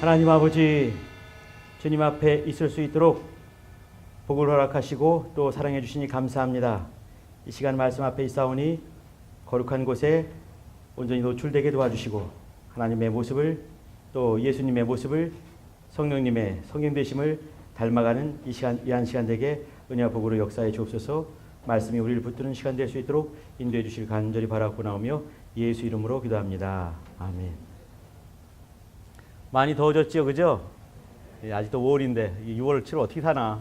하나님 아버지, 주님 앞에 있을 수 있도록 복을 허락하시고 또 사랑해 주시니 감사합니다. 이 시간 말씀 앞에 있사오니 거룩한 곳에 온전히 노출되게 도와주시고 하나님의 모습을 또 예수님의 모습을 성령님의 성령되심을 닮아가는 이 한 시간 되게 은혜와 복으로 역사해 주옵소서. 말씀이 우리를 붙드는 시간 될 수 있도록 인도해 주실 간절히 바라고 나오며 예수 이름으로 기도합니다. 아멘. 많이 더워졌죠, 그죠? 아직도 5월인데 6월, 7월 어떻게 사나?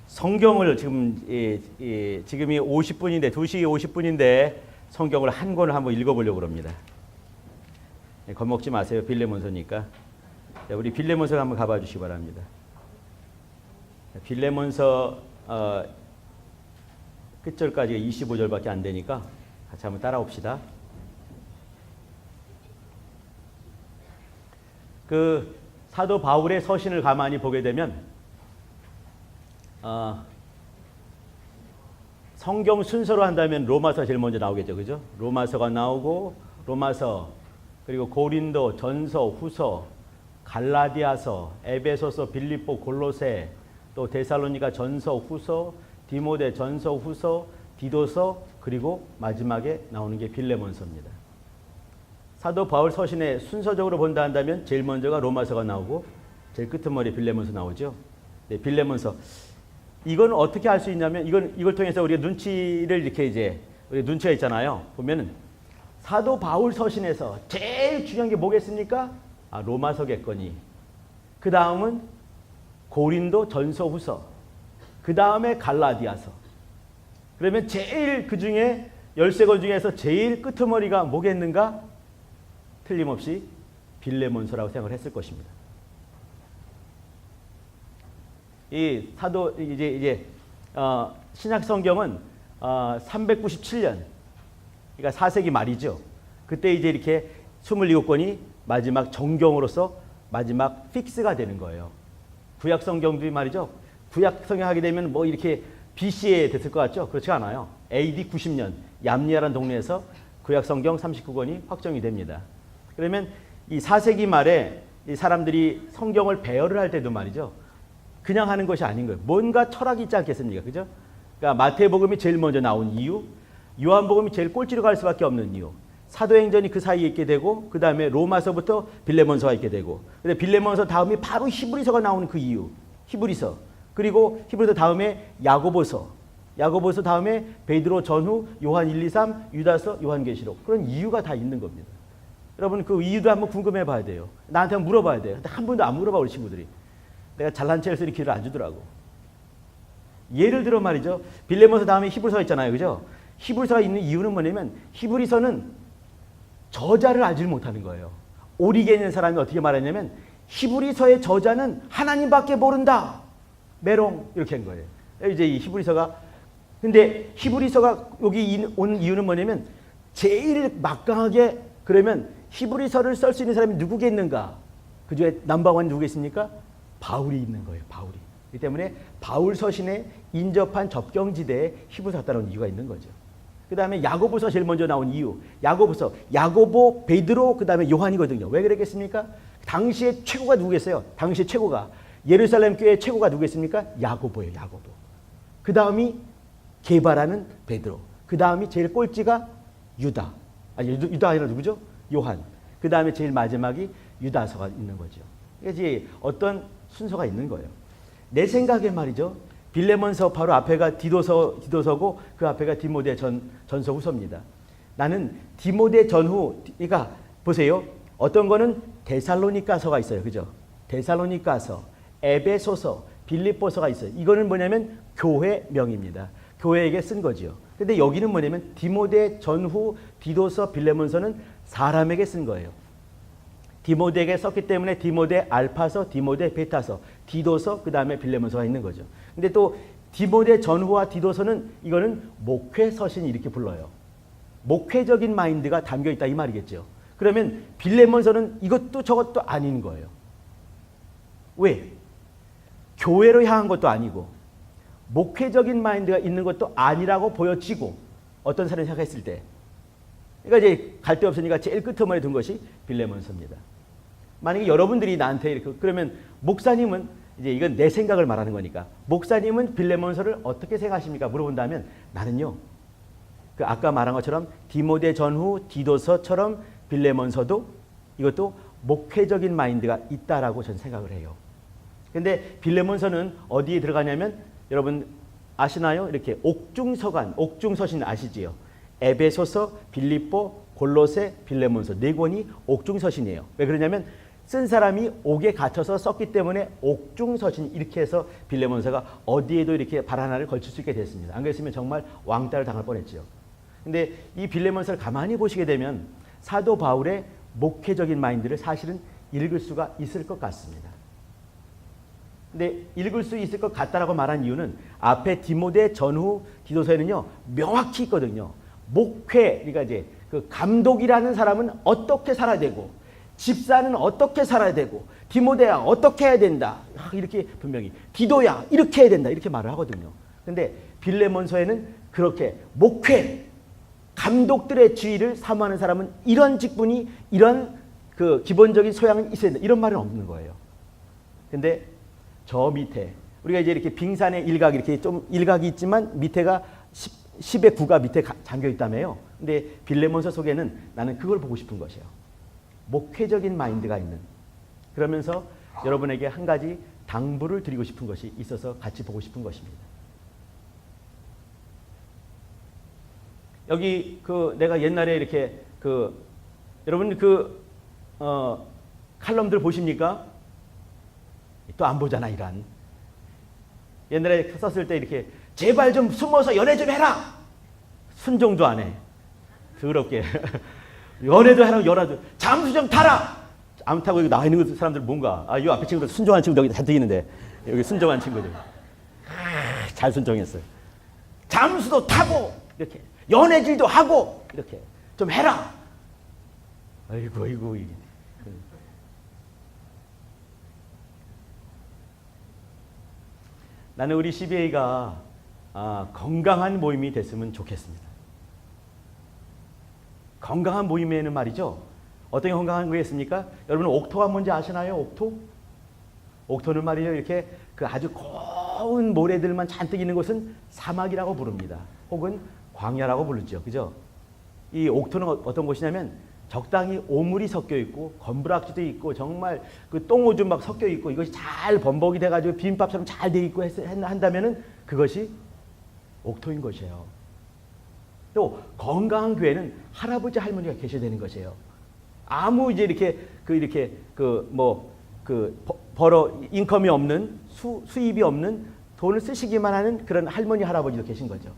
성경을 지금이 50분인데 2시 50분인데 성경을 한 권을 한번 읽어보려고 합니다. 겁먹지 마세요. 빌레몬서니까. 우리 빌레몬서 한번 가봐 주시기 바랍니다. 빌레몬서 끝절까지가 25절밖에 안 되니까 같이 한번 따라옵시다. 그 사도 바울의 서신을 가만히 보게 되면 성경 순서로 한다면 로마서 제일 먼저 나오겠죠, 그죠? 로마서가 나오고 로마서, 그리고 고린도, 전서, 후서, 갈라디아서, 에베소서, 빌립보, 골로새, 또 데살로니가 전서, 후서, 디모데 전서, 후서, 디도서, 그리고 마지막에 나오는 게 빌레몬서입니다. 사도 바울 서신에 순서적으로 본다 한다면 제일 먼저가 로마서가 나오고 제일 끄트머리 빌레몬서 나오죠. 네, 빌레몬서. 이건 어떻게 알 수 있냐면 이걸 통해서 우리가 눈치를 이렇게 우리 눈치가 있잖아요. 보면은 사도 바울 서신에서 제일 중요한 게 뭐겠습니까? 로마서겠거니. 그 다음은 고린도 전서 후서. 그 다음에 갈라디아서. 그러면 제일 그 중에 13권 중에서 제일 끄트머리가 뭐겠는가? 틀림없이 빌레몬서라고 생각을 했을 것입니다. 이 사도 신약 성경은 397년, 그러니까 4세기 말이죠. 그때 이렇게 27권이 마지막 정경으로서 마지막 픽스가 되는 거예요. 구약 성경들이 말이죠. 구약 성경 하게 되면 뭐 이렇게 BC에 됐을 것 같죠? 그렇지 않아요. AD 90년 얌리아라는 동네에서 구약 성경 39권이 확정이 됩니다. 그러면 이 4세기 말에 이 사람들이 성경을 배열을 할 때도 말이죠. 그냥 하는 것이 아닌 거예요. 뭔가 철학이 있지 않겠습니까? 그죠? 그러니까 마태복음이 제일 먼저 나온 이유, 요한복음이 제일 꼴찌로 갈 수밖에 없는 이유, 사도행전이 그 사이에 있게 되고 그 다음에 로마서부터 빌레몬서가 있게 되고, 근데 빌레몬서 다음이 바로 히브리서가 나오는 그 이유, 히브리서. 그리고 히브리서 다음에 야고보서, 야고보서 다음에 베드로 전후, 요한 1, 2, 3, 유다서, 요한계시록. 그런 이유가 다 있는 겁니다. 여러분 그 이유도 한번 궁금해 봐야 돼요. 나한테 한번 물어봐야 돼요. 근데 한 번도 안 물어봐 우리 친구들이. 내가 잘난 체해서 이렇게 길을 안 주더라고. 예를 들어 말이죠. 빌레몬서 다음에 히브리서가 있잖아요. 그죠? 히브리서가 있는 이유는 뭐냐면 히브리서는 저자를 알지 못하는 거예요. 오리겐이라는 사람이 어떻게 말했냐면 히브리서의 저자는 하나님밖에 모른다. 메롱 이렇게 한 거예요. 이제 이 히브리서가, 근데 히브리서가 여기 온 이유는 뭐냐면 제일 막강하게, 그러면 히브리서를 쓸 수 있는 사람이 누구겠는가? 그 중에 넘버원 누구겠습니까? 바울이 있는 거예요. 바울이. 그렇기 때문에 바울 서신에 인접한 접경지대에 히브리서가 따라온 이유가 있는 거죠. 그 다음에 야고보서 제일 먼저 나온 이유, 야고보서, 야고보, 베드로, 그 다음에 요한이거든요. 왜 그랬겠습니까? 당시의 최고가 누구겠어요? 당시의 최고가 예루살렘 교회의 최고가 누구겠습니까? 야고보예요. 야고보. 그 다음이 개발하는 베드로. 그 다음이 제일 꼴찌가 유다. 아니 유다 아니라 누구죠? 요한. 그 다음에 제일 마지막이 유다서가 있는 거죠. 이게 어떤 순서가 있는 거예요. 내 생각에 말이죠. 빌레몬서 바로 앞에가 디도서고 그 앞에가 디모데 전서 후서입니다. 나는 디모데 전후, 그러니까 보세요. 어떤 거는 데살로니가서가 있어요. 그죠? 데살로니가서, 에베소서, 빌립보서가 있어요. 이거는 뭐냐면 교회명입니다. 교회에게 쓴 거죠. 근데 여기는 뭐냐면 디모데 전후, 디도서, 빌레몬서는 사람에게 쓴 거예요. 디모데에게 썼기 때문에 디모데 알파서, 디모데 베타서, 디도서, 그 다음에 빌레몬서가 있는 거죠. 근데 또 디모데 전후와 디도서는 이거는 목회 서신 이렇게 불러요. 목회적인 마인드가 담겨 있다 이 말이겠죠. 그러면 빌레몬서는 이것도 저것도 아닌 거예요. 왜? 교회로 향한 것도 아니고 목회적인 마인드가 있는 것도 아니라고 보여지고, 어떤 사람이 생각했을 때 그러니까 이제 갈 데 없으니까 제일 끄트머리에 둔 것이 빌레몬서입니다. 만약에 여러분들이 나한테 이렇게 그러면 목사님은 이제 이건 내 생각을 말하는 거니까 목사님은 빌레몬서를 어떻게 생각하십니까? 물어본다면 나는요. 그 아까 말한 것처럼 디모데 전후 디도서처럼 빌레몬서도 이것도 목회적인 마인드가 있다라고 저는 생각을 해요. 근데 빌레몬서는 어디에 들어가냐면 여러분 아시나요? 이렇게 옥중서관, 옥중서신 아시지요? 에베소서, 빌립보, 골로새, 빌레몬서 네 권이 옥중서신이에요. 왜 그러냐면 쓴 사람이 옥에 갇혀서 썼기 때문에 옥중서신 이렇게 해서 빌레몬서가 어디에도 이렇게 발 하나를 걸칠 수 있게 됐습니다. 안 그랬으면 정말 왕따를 당할 뻔했죠. 근데 이 빌레몬서를 가만히 보시게 되면 사도 바울의 목회적인 마인드를 사실은 읽을 수가 있을 것 같습니다. 근데 읽을 수 있을 것 같다라고 말한 이유는 앞에 디모데 전후 디도서에는요 명확히 있거든요. 목회, 그러니까 이제 그 감독이라는 사람은 어떻게 살아야 되고, 집사는 어떻게 살아야 되고, 디모데야 어떻게 해야 된다. 이렇게 분명히 디도야 이렇게 해야 된다 이렇게 말을 하거든요. 근데 빌레몬서에는 그렇게 목회, 감독들의 지위를 사모하는 사람은 이런 직분이 이런 그 기본적인 소양은 있어야 된다 이런 말은 없는 거예요. 근데 저 밑에 우리가 이제 이렇게 빙산의 일각 이렇게 좀 일각이 있지만 밑에가 10의 9가 밑에 잠겨 있다며요. 근데 빌레몬서 속에는 나는 그걸 보고 싶은 것이에요. 목회적인 마인드가 있는. 그러면서 여러분에게 한 가지 당부를 드리고 싶은 것이 있어서 같이 보고 싶은 것입니다. 여기 그 내가 옛날에 이렇게 그 여러분 그 칼럼들 보십니까? 또 안 보잖아 이란. 옛날에 썼을 때 이렇게 제발 좀 숨어서 연애 좀 해라. 순종도 안 해. 더럽게. 연애도 해라. 연애도. 잠수 좀 타라. 안 타고 여기 나와 있는 사람들 뭔가. 이 앞에 친구들 순종한 친구들 여기 잔뜩 있는데 여기 순종한 친구들. 잘 순종했어요. 잠수도 타고 이렇게 연애질도 하고 이렇게 좀 해라. 아이고 아이고. 나는 우리 CBA가 건강한 모임이 됐으면 좋겠습니다. 건강한 모임에는 말이죠. 어떤 게 건강한 거겠습니까? 여러분 옥토가 뭔지 아시나요? 옥토? 옥토는 말이죠. 이렇게 그 아주 고운 모래들만 잔뜩 있는 곳은 사막이라고 부릅니다. 혹은 광야라고 부르죠. 그죠? 이 옥토는 어떤 곳이냐면 적당히 오물이 섞여 있고 건부락지도 있고 정말 그 똥오줌 막 섞여 있고 이것이 잘 범벅이 돼가지고 비빔밥처럼 잘 돼 있고 한다면은 그것이 옥토인 것이에요. 또 건강한 교회는 할아버지 할머니가 계셔야 되는 것이에요. 아무 이제 이렇게 벌어 인컴이 없는 수입이 없는 돈을 쓰시기만 하는 그런 할머니 할아버지도 계신 거죠.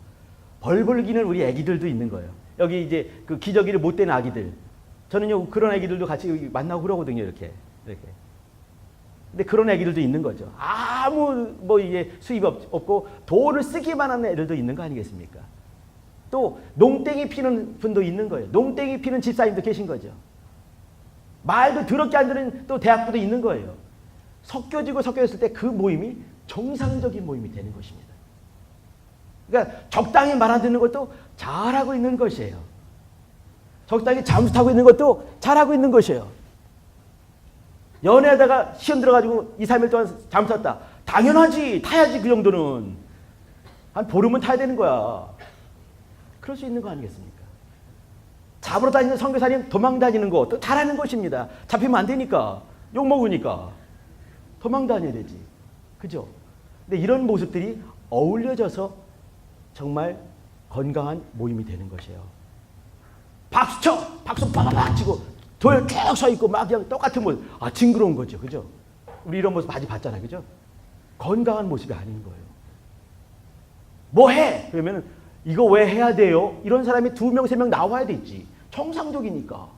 벌벌 기는 우리 아기들도 있는 거예요. 여기 이제 그 기저귀를 못 대는 아기들. 저는요 그런 아기들도 같이 만나고 그러거든요. 이렇게. 근데 그런 아기들도 있는 거죠. 아무 이게 수입이 없고 돈을 쓰기만 하는 애들도 있는 거 아니겠습니까? 또 농땡이 피는 분도 있는 거예요. 농땡이 피는 집사님도 계신 거죠. 말도 더럽게 안 듣는 또 대학부도 있는 거예요. 섞여졌을 때 그 모임이 정상적인 모임이 되는 것입니다. 그러니까 적당히 말 안 듣는 것도 잘하고 있는 것이에요. 적당히 잠수 타고 있는 것도 잘하고 있는 것이에요. 연애하다가 시험 들어가지고 2, 3일 동안 잠수 탔다. 당연하지. 타야지 그 정도는. 한 보름은 타야 되는 거야. 그럴 수 있는 거 아니겠습니까? 잡으러 다니는 선교사님 도망 다니는 거 또 잘하는 것입니다. 잡히면 안 되니까. 욕먹으니까. 도망 다녀야 되지. 그죠? 근데 이런 모습들이 어울려져서 정말 건강한 모임이 되는 것이에요. 박수 쳐! 박수 빠바박 치고 도열 쭉 서 있고 막 그냥 똑같은 모습. 징그러운 거죠. 그죠? 우리 이런 모습 많이 봤잖아요. 그죠? 건강한 모습이 아닌 거예요. 뭐 해? 그러면은 이거 왜 해야 돼요? 이런 사람이 2명, 3명 나와야 되지. 정상적이니까.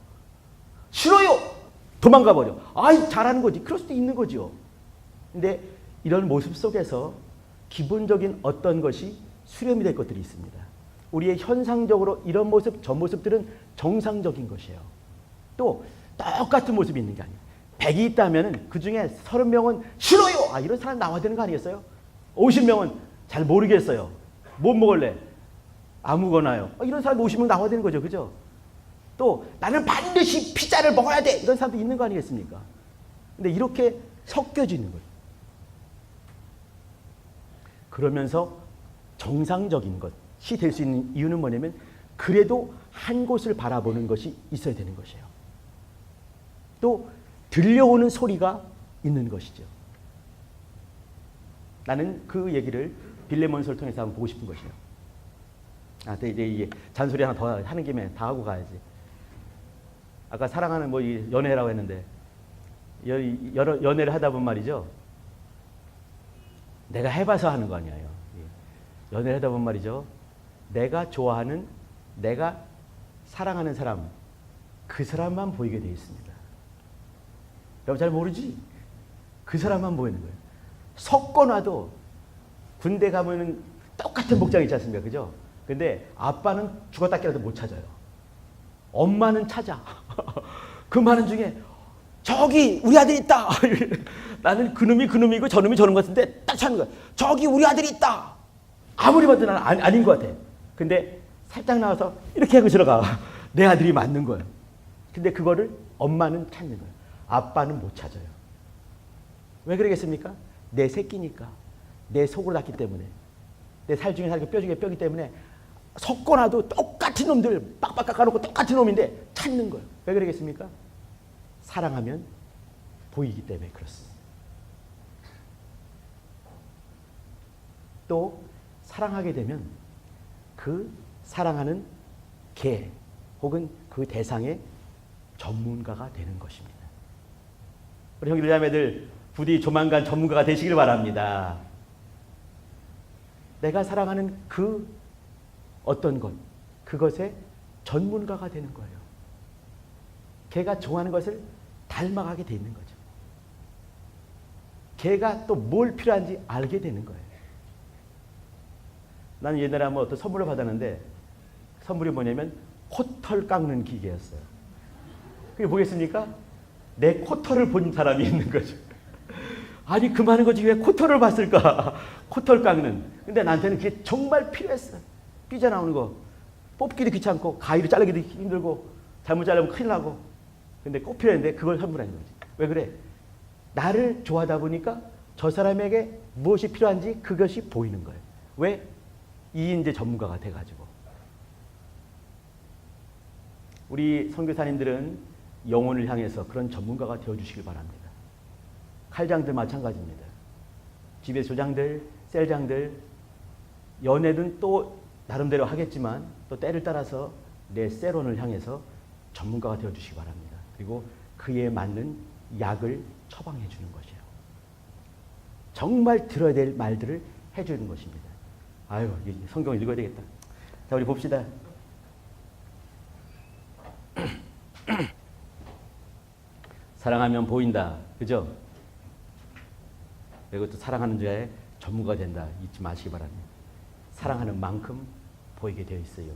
싫어요! 도망가 버려. 잘하는 거지. 그럴 수도 있는 거죠. 근데 이런 모습 속에서 기본적인 어떤 것이 수렴이 될 것들이 있습니다. 우리의 현상적으로 이런 모습, 저 모습들은 정상적인 것이에요. 또 똑같은 모습이 있는 게 아니에요. 100이 있다면 그 중에 30명은 싫어요! 이런 사람 나와야 되는 거 아니겠어요? 50명은 잘 모르겠어요. 못 먹을래? 아무거나요. 이런 사람 50명 나와야 되는 거죠. 그죠? 또 나는 반드시 피자를 먹어야 돼. 이런 사람도 있는 거 아니겠습니까? 근데 이렇게 섞여지는 거예요. 그러면서 정상적인 것이 될 수 있는 이유는 뭐냐면 그래도 한 곳을 바라보는 것이 있어야 되는 것이에요. 또 들려오는 소리가 있는 것이죠. 나는 그 얘기를 빌레몬서를 통해서 한번 보고 싶은 것이에요. 이제 이게 잔소리 하나 더 하는 김에 다 하고 가야지. 아까 사랑하는 뭐 연애라고 했는데 여러 연애를 하다 보면 말이죠. 내가 해봐서 하는 거 아니에요. 연애를 하다 보면 말이죠. 내가 좋아하는, 내가 사랑하는 사람, 그 사람만 보이게 되어 있습니다. 여러분 잘 모르지? 그 사람만 보이는 거예요. 섞어놔도 군대 가면은 똑같은 복장 있지 않습니까? 그죠? 근데 아빠는 죽었다 깨어도 못 찾아요. 엄마는 찾아. 그 많은 중에 저기 우리 아들이 있다. 나는 그놈이 그놈이고 저놈이 저놈 같은데 딱 찾는 거야. 저기 우리 아들이 있다. 아무리 봐도 나는 아닌 것 같아. 근데 살짝 나와서 이렇게 하고 들어가. 내 아들이 맞는 거예요. 근데 그거를 엄마는 찾는 거예요. 아빠는 못 찾아요. 왜 그러겠습니까? 내 새끼니까. 내 속으로 났기 때문에. 내 살 중에 살, 뼈 중에 뼈기 때문에 섞어놔도 똑같은 놈들 빡빡 깎아놓고 똑같은 놈인데 찾는 거예요. 왜 그러겠습니까? 사랑하면 보이기 때문에 그렇습니다. 또 사랑하게 되면 그 사랑하는 개 혹은 그 대상의 전문가가 되는 것입니다. 우리 형제들 자매들 부디 조만간 전문가가 되시길 바랍니다. 내가 사랑하는 그 어떤 것, 그것의 전문가가 되는 거예요. 걔가 좋아하는 것을 닮아가게 돼 있는 거죠. 걔가 또 뭘 필요한지 알게 되는 거예요. 나는 옛날에 한번 어떤 선물을 받았는데 선물이 뭐냐면 코털 깎는 기계였어요. 그게 뭐겠습니까? 내 코털을 본 사람이 있는 거죠. 아니 그 많은 거지 왜 코털을 봤을까? 코털 깎는. 근데 나한테는 그게 정말 필요했어. 삐져나오는 거. 뽑기도 귀찮고 가위로 자르기도 힘들고 잘못 자르면 큰일 나고. 근데 꼭 필요했는데 그걸 선물한 거지. 왜 그래? 나를 좋아하다 보니까 저 사람에게 무엇이 필요한지 그것이 보이는 거예요. 왜? 이 이제 전문가가 돼가지고. 우리 선교사님들은 영혼을 향해서 그런 전문가가 되어주시길 바랍니다. 칼장들 마찬가지입니다. 집에 조장들, 셀장들, 연애는 또 나름대로 하겠지만 또 때를 따라서 내 셀원을 향해서 전문가가 되어주시기 바랍니다. 그리고 그에 맞는 약을 처방해 주는 것이에요. 정말 들어야 될 말들을 해주는 것입니다. 아유, 성경을 읽어야 되겠다. 자, 우리 봅시다. 사랑하면 보인다. 그죠? 그리고 또 사랑하는 자의 전무가 된다. 잊지 마시기 바랍니다. 사랑하는 만큼 보이게 되어 있어요.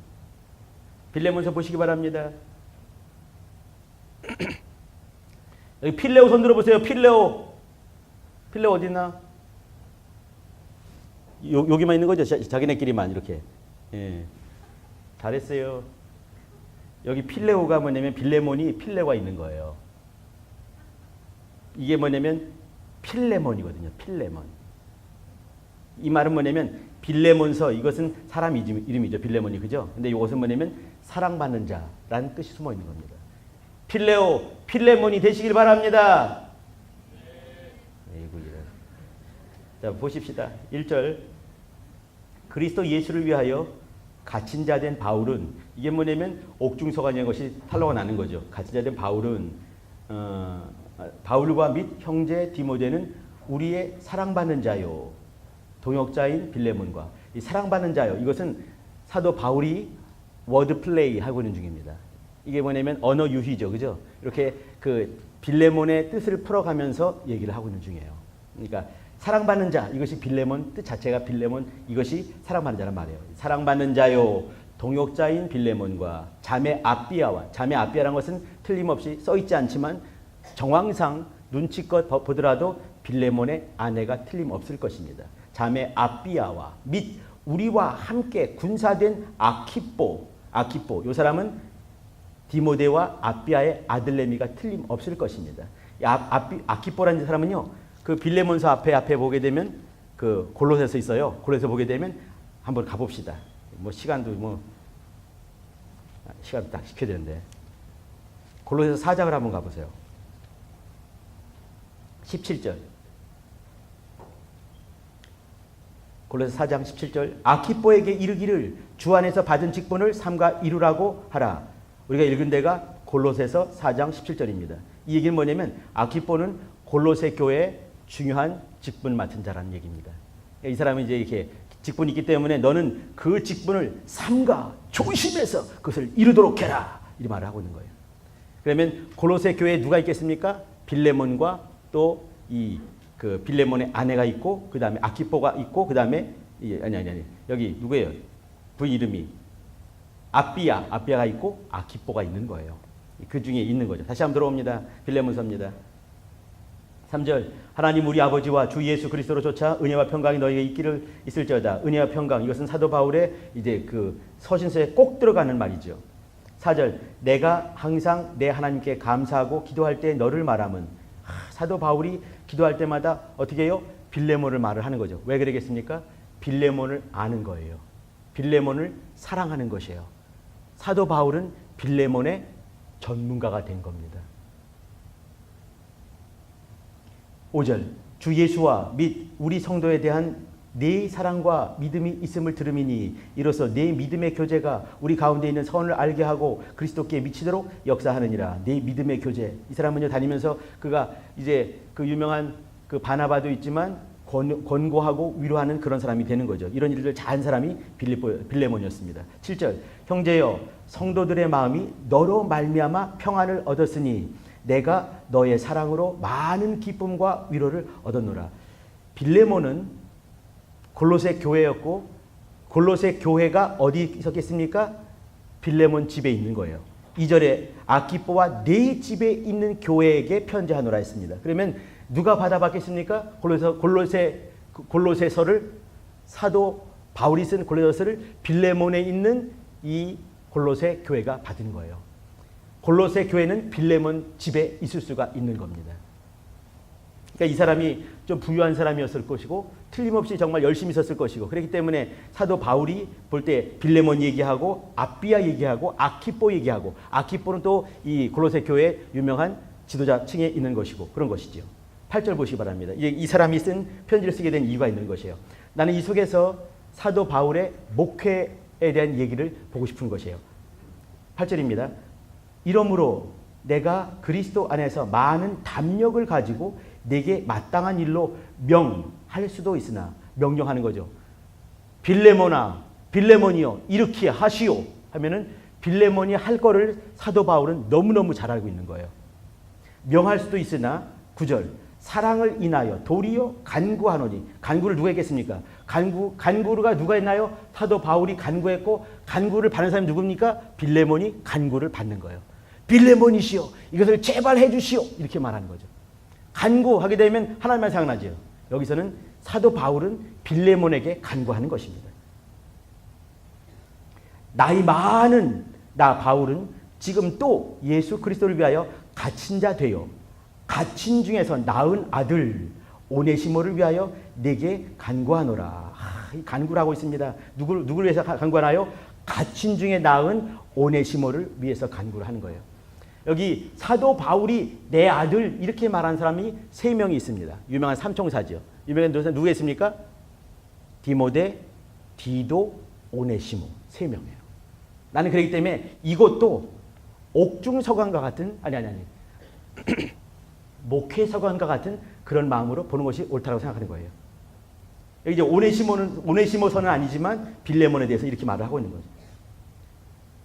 빌레몬서 보시기 바랍니다. 여기 필레오 손 들어보세요. 필레오. 필레오 어디 있나? 여기만 있는 거죠? 자기네끼리만 이렇게. 예. 잘했어요. 여기 필레오가 뭐냐면 빌레몬이 필레오가 있는 거예요. 이게 뭐냐면 필레몬이거든요. 필레몬. 이 말은 뭐냐면 빌레몬서 이것은 사람 이름이죠. 빌레몬이 그죠? 근데 이것은 뭐냐면 사랑받는 자라는 뜻이 숨어 있는 겁니다. 필레오, 필레몬이 되시길 바랍니다. 자, 보십시다. 1절. 그리스도 예수를 위하여 갇힌 자 된 바울은 이게 뭐냐면 옥중서관이라는 것이 탄로가 나는 거죠. 갇힌 자 된 바울은 바울과 및 형제 디모데는 우리의 사랑받는 자요. 동역자인 빌레몬과 이 사랑받는 자요. 이것은 사도 바울이 워드 플레이 하고 있는 중입니다. 이게 뭐냐면 언어 유희죠. 그죠? 이렇게 그 빌레몬의 뜻을 풀어가면서 얘기를 하고 있는 중이에요. 그러니까 사랑받는 자, 이것이 빌레몬 뜻 자체가 빌레몬, 이것이 사랑받는 자란 말이에요. 사랑받는 자요, 동역자인 빌레몬과 자매 아비아와, 자매 아비아라는 것은 틀림없이 써있지 않지만 정황상 눈치껏 보더라도 빌레몬의 아내가 틀림없을 것입니다. 자매 아비아와 및 우리와 함께 군사된 아키뽀, 이 사람은 디모데와 아비아의 아들내미가 틀림없을 것입니다. 아키포라는 사람은요, 그 빌레몬서 앞에 보게 되면 그 골로새서 있어요. 골로새서 보게 되면 한번 가봅시다. 뭐 시간도 딱 시켜야 되는데 골로새서 4장을 한번 가보세요. 17절. 골로새서 4장 17절. 아키포에게 이르기를 주 안에서 받은 직분을 삼가 이루라고 하라. 우리가 읽은 데가 골로새서 4장 17절입니다. 이 얘기는 뭐냐면 아키포는 골로새 교회의 중요한 직분 맡은 자라는 얘기입니다. 이 사람은 이제 이렇게 직분이 있기 때문에 너는 그 직분을 삼가 조심해서 그것을 이루도록 해라. 이 말을 하고 있는 거예요. 그러면 골로새 교회에 누가 있겠습니까? 빌레몬과 또 그 빌레몬의 아내가 있고 그 다음에 아키포가 있고 그 다음에 아니 여기 누구예요? 부인 이름이 아비아가 있고 아키포가 있는 거예요. 그 중에 있는 거죠. 다시 한번 들어옵니다. 빌레몬서입니다. 3절. 하나님 우리 아버지와 주 예수 그리스도로 조차 은혜와 평강이 너희에게 있을지어다. 은혜와 평강, 이것은 사도 바울의 이제 그 서신서에 꼭 들어가는 말이죠. 4절. 내가 항상 내 하나님께 감사하고 기도할 때 너를 말함은, 사도 바울이 기도할 때마다 어떻게 해요? 빌레몬을 말을 하는 거죠. 왜 그러겠습니까? 빌레몬을 아는 거예요. 빌레몬을 사랑하는 것이에요. 사도 바울은 빌레몬의 전문가가 된 겁니다. 5절. 주 예수와 및 우리 성도에 대한 네 사랑과 믿음이 있음을 들음이니 이로써 네 믿음의 교제가 우리 가운데 있는 선을 알게 하고 그리스도께 미치도록 역사하느니라. 네 믿음의 교제. 이 사람은요, 다니면서 그가 이제 그 유명한 그 바나바도 있지만 권고하고 위로하는 그런 사람이 되는 거죠. 이런 일들을 잘한 사람이 빌레몬이었습니다. 7절. 형제여, 성도들의 마음이 너로 말미암아 평안을 얻었으니 내가 너의 사랑으로 많은 기쁨과 위로를 얻었노라. 빌레몬은 골로새 교회였고, 골로새 교회가 어디 있었겠습니까? 빌레몬 집에 있는 거예요. 2절에 아키포와 네 집에 있는 교회에게 편지하노라 했습니다. 그러면 누가 받아봤겠습니까? 골로새서를, 사도 바울이 쓴 골로새서를 빌레몬에 있는 이 골로새 교회가 받은 거예요. 골로새 교회는 빌레몬 집에 있을 수가 있는 겁니다. 그러니까 이 사람이 좀 부유한 사람이었을 것이고 틀림없이 정말 열심히 있었을 것이고, 그렇기 때문에 사도 바울이 볼 때 빌레몬 얘기하고 아비아 얘기하고 아키포 얘기하고, 아키포는 또 이 골로새 교회의 유명한 지도자 층에 있는 것이고 그런 것이죠. 8절 보시기 바랍니다. 이 사람이 쓴 편지를 쓰게 된 이유가 있는 것이에요. 나는 이 속에서 사도 바울의 목회에 대한 얘기를 보고 싶은 것이에요. 8절입니다. 이러므로 내가 그리스도 안에서 많은 담력을 가지고 내게 마땅한 일로 명할 수도 있으나, 명령하는 거죠. 빌레몬이여 이렇게 하시오 하면은 빌레몬이 할 거를 사도 바울은 너무너무 잘 알고 있는 거예요. 명할 수도 있으나 9절. 사랑을 인하여 도리어 간구하노니. 간구를 누가 했겠습니까? 간구가 누가 했나요? 사도 바울이 간구했고, 간구를 받는 사람이 누굽니까? 빌레몬이 간구를 받는 거예요. 빌레몬이시여 이것을 제발 해주시오 이렇게 말하는 거죠. 간구하게 되면 하나님만 생각나죠. 여기서는 사도 바울은 빌레몬에게 간구하는 것입니다. 나이 많은 나 바울은 지금 또 예수 그리스도를 위하여 갇힌 자 되어 갇힌 중에서 낳은 아들 오네시모를 위하여 내게 간구하노라. 간구를 하고 있습니다. 누구를 위해서 간구하나요? 갇힌 중에 낳은 오네시모를 위해서 간구를 하는 거예요. 여기 사도 바울이 내 아들 이렇게 말한 사람이 3명이 있습니다. 유명한 삼총사죠. 유명한 누가 있습니까? 디모데, 디도, 오네시모 3명이에요. 나는 그렇기 때문에 이것도 옥중서관과 같은 목회서관과 같은 그런 마음으로 보는 것이 옳다고 생각하는 거예요. 여기 이제 오네시모서는 아니지만 빌레몬에 대해서 이렇게 말을 하고 있는 거죠.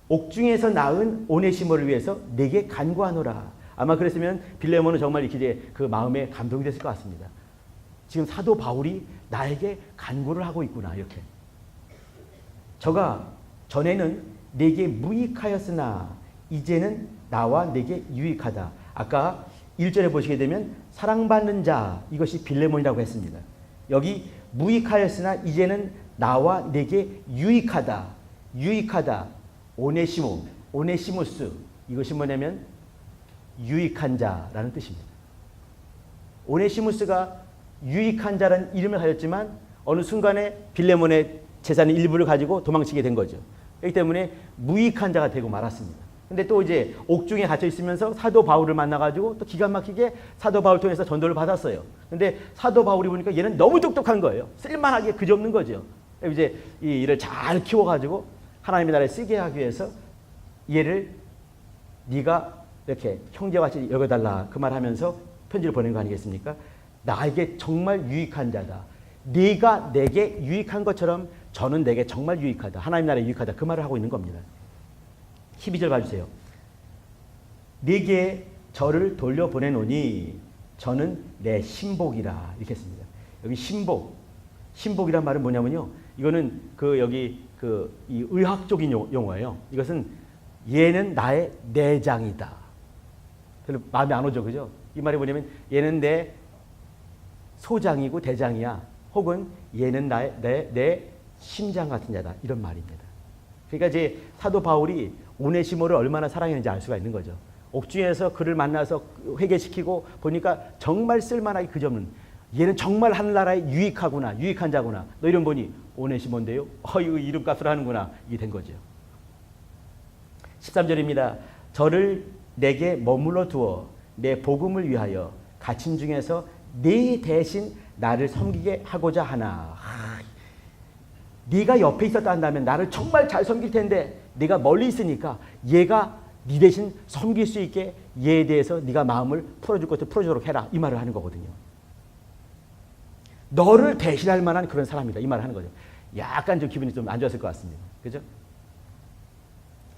옥중에서 낳은 오네시모를 위해서 내게 간구하노라. 아마 그랬으면 빌레몬은 정말 이렇게 이제 그 마음에 감동이 됐을 것 같습니다. 지금 사도 바울이 나에게 간구를 하고 있구나 이렇게. 저가 전에는 내게 무익하였으나 이제는 나와 내게 유익하다. 아까 1절에 보시게 되면 사랑받는 자, 이것이 빌레몬이라고 했습니다. 여기 무익하였으나 이제는 나와 내게 유익하다. 오네시모스. 이것이 뭐냐면 유익한 자라는 뜻입니다. 오네시무스가 유익한 자라는 이름을 가졌지만 어느 순간에 빌레몬의 재산의 일부를 가지고 도망치게 된 거죠. 그렇기 때문에 무익한 자가 되고 말았습니다. 근데 또 이제 옥중에 갇혀 있으면서 사도 바울을 만나가지고 또 기가 막히게 사도 바울 통해서 전도를 받았어요. 근데 사도 바울이 보니까 얘는 너무 똑똑한 거예요. 쓸만하게 그지없는 거죠. 이제 이 일을 잘 키워가지고 하나님의 나라에 쓰게 하기 위해서 얘를 네가 이렇게 형제같이 여겨달라 그 말하면서 편지를 보낸 거 아니겠습니까? 나에게 정말 유익한 자다. 네가 내게 유익한 것처럼 저는 내게 정말 유익하다. 하나님 나라에 유익하다. 그 말을 하고 있는 겁니다. 12절 봐주세요. 네게 저를 돌려보내노니 저는 내 신복이라 이렇게 했습니다. 여기 신복이란 말은 뭐냐면요. 이거는 이 의학적인 용어예요. 이것은 얘는 나의 내장이다. 별로 마음에 안 오죠, 그죠? 이 말이 뭐냐면 얘는 내 소장이고 대장이야. 혹은 얘는 내 심장 같은 자다. 이런 말입니다. 그러니까 이제 사도 바울이 오네시모를 얼마나 사랑했는지 알 수가 있는 거죠. 옥중에서 그를 만나서 회개시키고 보니까 정말 쓸만하게 그저없는 얘는 정말 하늘나라에 유익하구나. 유익한 자구나. 너 이름 보니 오네시모인데요. 이거 이름값을 하는구나. 이게 된 거죠. 13절입니다. 저를 내게 머물러 두어 내 복음을 위하여 갇힌 중에서 네 대신 나를 섬기게 하고자 하나. 네가 옆에 있었다 한다면 나를 정말 잘 섬길 텐데 네가 멀리 있으니까 얘가 네 대신 섬길 수 있게 얘에 대해서 네가 마음을 풀어줄 것을 풀어주도록 해라. 이 말을 하는 거거든요. 너를 대신할 만한 그런 사람이다. 이 말을 하는 거죠. 약간 좀 기분이 좀 안 좋았을 것 같습니다. 그죠?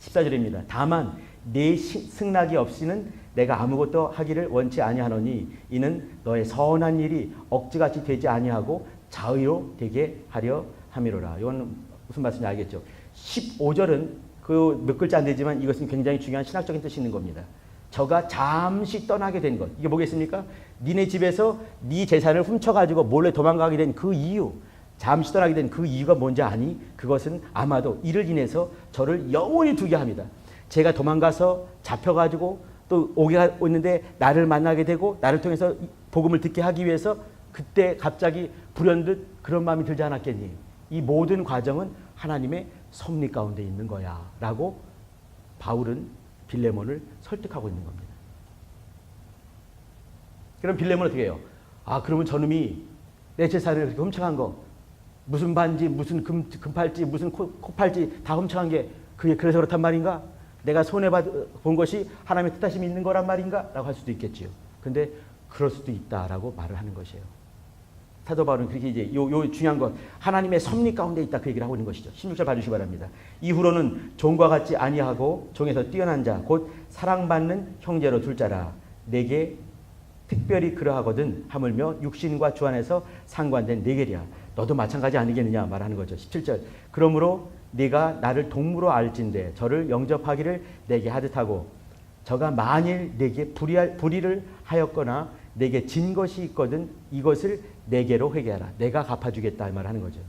14절입니다. 다만 네 승낙이 없이는 내가 아무것도 하기를 원치 아니하노니 이는 너의 선한 일이 억지같이 되지 아니하고 자의로 되게 하려 함이로라. 이건 무슨 말씀인지 알겠죠? 15절은 그 몇 글자 안 되지만 이것은 굉장히 중요한 신학적인 뜻이 있는 겁니다. 저가 잠시 떠나게 된 것. 이게 뭐겠습니까? 니네 집에서 네 재산을 훔쳐가지고 몰래 도망가게 된 그 이유. 잠시 떠나게 된 그 이유가 뭔지 아니? 그것은 아마도 이를 인해서 저를 영원히 두게 합니다. 제가 도망가서 잡혀가지고 또 오게 오는데 나를 만나게 되고 나를 통해서 복음을 듣게 하기 위해서 그때 갑자기 불현듯 그런 마음이 들지 않았겠니? 이 모든 과정은 하나님의 섭리 가운데 있는 거야 라고 바울은 빌레몬을 설득하고 있는 겁니다. 그럼 빌레몬은 어떻게 해요? 그러면 저놈이 내 재산을 그렇게 훔쳐간 거 무슨 반지 무슨 금팔찌 무슨 코팔찌 다 훔쳐간 게 그게 그래서 그렇단 말인가? 내가 손해본 것이 하나님의 뜻하심이 있는 거란 말인가? 라고 할 수도 있겠지요. 근데 그럴 수도 있다라고 말을 하는 것이에요. 사도 바울은 그렇게 이제 요 중요한 건 하나님의 섭리 가운데 있다 그 얘기를 하고 있는 것이죠. 16절 봐주시기 바랍니다. 이후로는 종과 같지 아니하고 종에서 뛰어난 자 곧 사랑받는 형제로 둘 자라 내게 특별히 그러하거든 하물며 육신과 주 안에서 상관된 네게리야. 너도 마찬가지 아니겠느냐 말하는 거죠. 17절 그러므로 네가 나를 동무로 알진대 저를 영접하기를 내게 하듯하고 저가 만일 내게 불의를 하였거나 내게 진 것이 있거든 이것을 내게로 회개하라. 내가 갚아주겠다 이 말을 하는 거죠.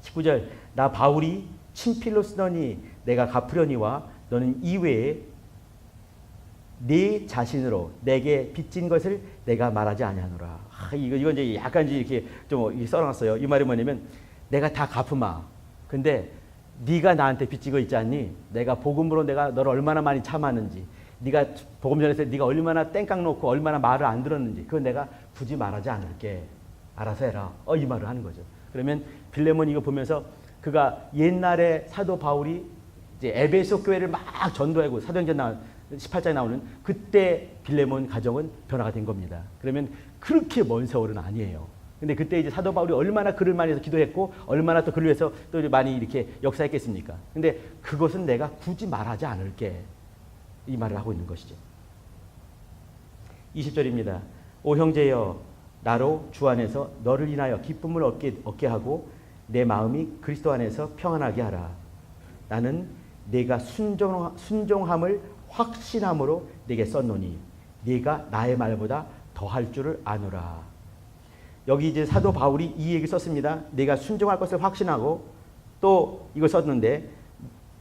19절 나 바울이 친필로 쓰더니 내가 갚으려니와 너는 이외에 네 자신으로 내게 빚진 것을 내가 말하지 아니하노라. 이거 이제 약간 이렇게 좀 써놨어요. 이 말이 뭐냐면 내가 다 갚으마. 근데 네가 나한테 빚진 거 있지 않니? 내가 복음으로 내가 너를 얼마나 많이 참았는지, 네가 복음 전에서 네가 얼마나 땡깡 놓고 얼마나 말을 안 들었는지 그건 내가 굳이 말하지 않을게. 알아서 해라. 이 말을 하는 거죠. 그러면 빌레몬이 이거 보면서 그가 옛날에 사도 바울이 이제 에베소 교회를 막 전도하고 사도행전 18장에 나오는 그때 빌레몬 가정은 변화가 된 겁니다. 그러면 그렇게 먼 세월은 아니에요. 근데 그때 이제 사도 바울이 얼마나 글을 많이 해서 기도했고 얼마나 또 글을 위해서 또 많이 이렇게 역사했겠습니까? 근데 그것은 내가 굳이 말하지 않을게. 이 말을 하고 있는 것이죠. 20절입니다. 오 형제여 나로 주 안에서 너를 인하여 기쁨을 얻게 하고 내 마음이 그리스도 안에서 평안하게 하라. 나는 내가 순종함을 확신함으로 내게 썼노니 네가 나의 말보다 더할 줄을 아노라. 여기 이제 사도 바울이 이 얘기를 썼습니다. 내가 순종할 것을 확신하고 또 이걸 썼는데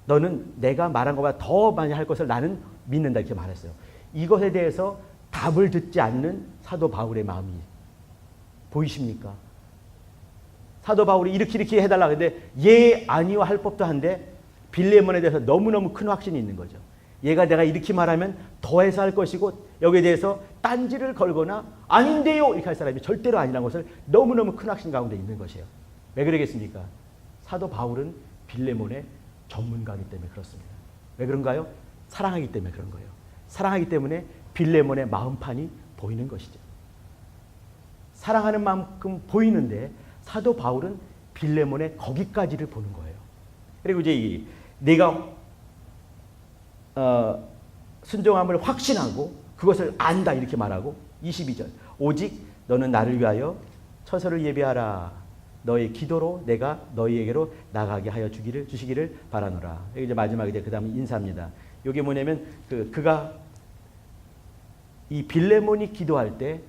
너는 내가 말한 것보다 더 많이 할 것을 나는 믿는다 이렇게 말했어요. 이것에 대해서 답을 듣지 않는 사도 바울의 마음이 보이십니까? 사도 바울이 이렇게 해달라 근데 예 아니요 할 법도 한데 빌레몬에 대해서 너무너무 큰 확신이 있는 거죠. 얘가 내가 이렇게 말하면 더해서 할 것이고 여기에 대해서 딴지를 걸거나 아닌데요 이렇게 할 사람이 절대로 아니라는 것을 너무너무 큰 확신 가운데 있는 것이에요. 왜 그러겠습니까? 사도 바울은 빌레몬의 전문가이기 때문에 그렇습니다. 왜 그런가요? 사랑하기 때문에 그런 거예요. 사랑하기 때문에 빌레몬의 마음판이 보이는 것이죠. 사랑하는 만큼 보이는데 사도 바울은 빌레몬의 거기까지를 보는 거예요. 그리고 이제 내가 순종함을 확신하고 그것을 안다 이렇게 말하고 22절 오직 너는 나를 위하여 처소를 예비하라 너의 기도로 내가 너희에게로 나가게 하여 주시기를 바라노라. 이제 마지막에 그 다음에 인사입니다. 이게 뭐냐면 그가 이 빌레몬이 기도할 때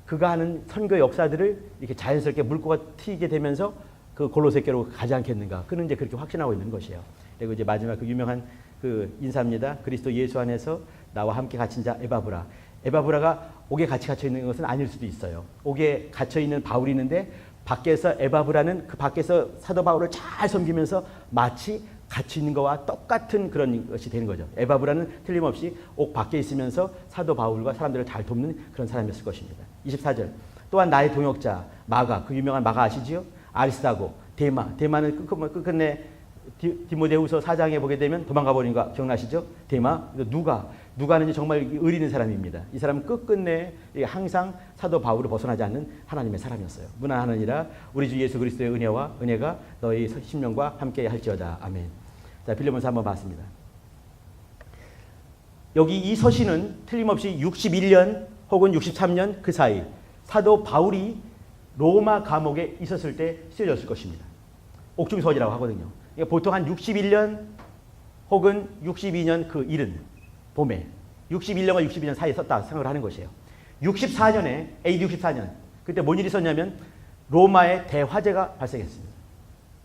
그가 하는 선교 역사들을 이렇게 자연스럽게 물꼬가 튀게 되면서 그 골로새께로 가지 않겠는가. 그는 이제 그렇게 확신하고 있는 것이에요. 그리고 이제 마지막 그 유명한 그 인사입니다. 그리스도 예수 안에서 나와 함께 갇힌 자 에바브라. 에바브라가 옥에 같이 갇혀 있는 것은 아닐 수도 있어요. 옥에 갇혀 있는 바울이 있는데 밖에서 에바브라는 그 밖에서 사도 바울을 잘 섬기면서 마치 갇혀 있는 것과 똑같은 그런 것이 되는 거죠. 에바브라는 틀림없이 옥 밖에 있으면서 사도 바울과 사람들을 잘 돕는 그런 사람이었을 것입니다. 24절 또한 나의 동역자 마가 그 유명한 마가 아시지요? 아리스다고 데마는 끝끝내 디모데후서 4장에 보게 되면 도망가 버린 거 기억나시죠? 데마 누가는 정말 의리 있는 사람입니다. 이 사람은 끝끝내 항상 사도 바울을 벗어나지 않는 하나님의 사람이었어요. 무난하느니라 우리 주 예수 그리스도의 은혜가 너희 심령과 함께 할지어다. 아멘. 자, 빌레몬서 한번 봤습니다. 여기 이 서신은 틀림없이 61년 혹은 63년 그 사이 사도 바울이 로마 감옥에 있었을 때 쓰여졌을 것입니다. 옥중서지라고 하거든요. 보통 한 61년 혹은 62년 그 이른 봄에 61년과 62년 사이에 썼다 생각을 하는 것이에요. 64년에 AD 64년 그때 뭔 일이 있었냐면 로마에 대화재가 발생했습니다.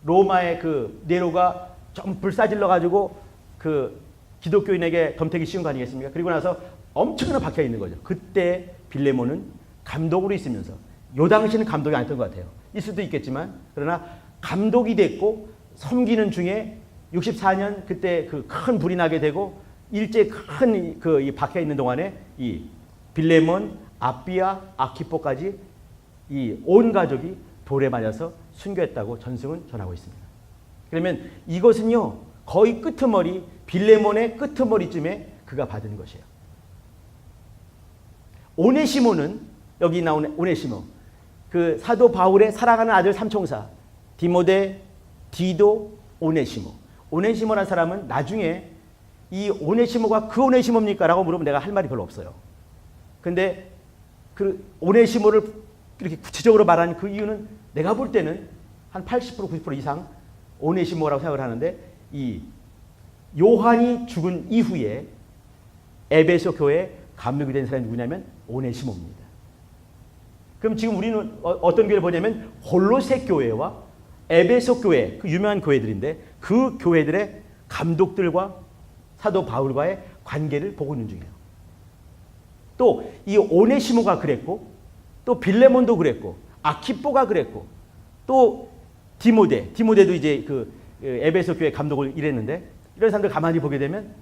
로마의 그 네로가 좀 불사질러 가지고 그 기독교인에게 덤태기 씌운 거 아니겠습니까? 그리고 나서 엄청나게 박혀 있는 거죠. 그때 빌레몬은 감독으로 있으면서 요 당시는 감독이 아니었던 것 같아요. 있을 수도 있겠지만 그러나 감독이 됐고 섬기는 중에 64년 그때 그 큰 불이 나게 되고 일제 큰 그 박혀 있는 동안에 이 빌레몬, 아비아, 아키포까지 이 온 가족이 돌에 맞아서 순교했다고 전승은 전하고 있습니다. 그러면 이것은요 거의 끄트머리 빌레몬의 끄트머리쯤에 그가 받은 것이에요. 오네시모는 여기 나오는 오네시모 그 사도 바울의 사랑하는 아들 삼총사 디모데, 디도, 오네시모. 오네시모라는 사람은 나중에 이 오네시모가 그 오네시모입니까? 라고 물으면 내가 할 말이 별로 없어요. 근데 그 오네시모를 이렇게 구체적으로 말하는 그 이유는 내가 볼 때는 한 80% 90% 이상 오네시모라고 생각을 하는데 이 요한이 죽은 이후에 에베소 교회에 감독이 된 사람이 누구냐면 오네시모입니다. 그럼 지금 우리는 어떤 교회를 보냐면 골로새 교회와 에베소 교회, 그 유명한 교회들인데 그 교회들의 감독들과 사도 바울과의 관계를 보고 있는 중이에요. 또 이 오네시모가 그랬고 또 빌레몬도 그랬고 아키포가 그랬고 또 디모데도 이제 그 에베소 교회 감독을 일했는데 이런 사람들 가만히 보게 되면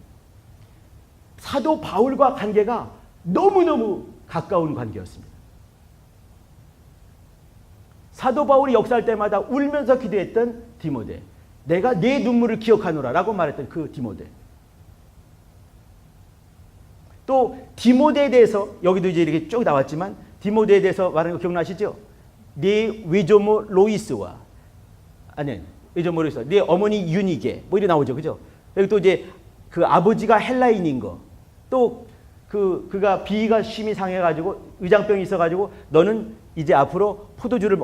사도 바울과 관계가 너무너무 가까운 관계였습니다. 사도 바울이 역사할 때마다 울면서 기도했던 디모데, 내가 내 눈물을 기억하노라 라고 말했던 그 디모데. 또 디모데에 대해서 여기도 이제 이렇게 쭉 나왔지만 디모데에 대해서 말하는 거 기억나시죠? 네 외조모 로이스와 외조모 로이스, 네 어머니 유니게 뭐 이렇게 나오죠, 그죠? 여기 또 이제 그 아버지가 헬라인인 거, 또 그가 비위가 심히 상해가지고 의장병이 있어가지고 너는 이제 앞으로 포도주를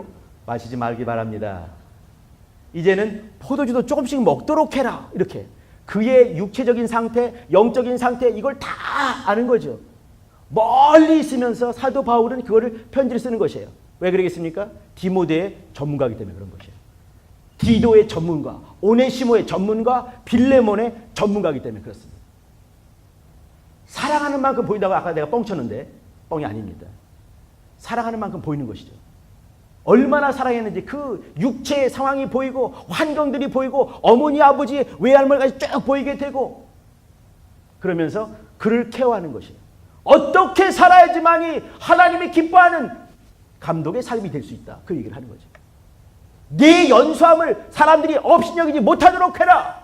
마시지 말기 바랍니다. 이제는 포도주도 조금씩 먹도록 해라. 이렇게 그의 육체적인 상태, 영적인 상태 이걸 다 아는 거죠. 멀리 있으면서 사도 바울은 그거를 편지를 쓰는 것이에요. 왜 그러겠습니까? 디모데의 전문가이기 때문에 그런 것이에요. 디도의 전문가, 오네시모의 전문가, 빌레몬의 전문가이기 때문에 그렇습니다. 사랑하는 만큼 보인다고 아까 내가 뻥 쳤는데 뻥이 아닙니다. 사랑하는 만큼 보이는 것이죠. 얼마나 사랑했는지 그 육체의 상황이 보이고 환경들이 보이고 어머니 아버지 외할머니까지 쭉 보이게 되고 그러면서 그를 케어하는 것이에요. 어떻게 살아야지만이 하나님이 기뻐하는 감독의 삶이 될 수 있다. 그 얘기를 하는 거죠. 네 연소함을 사람들이 업신여기지 못하도록 해라.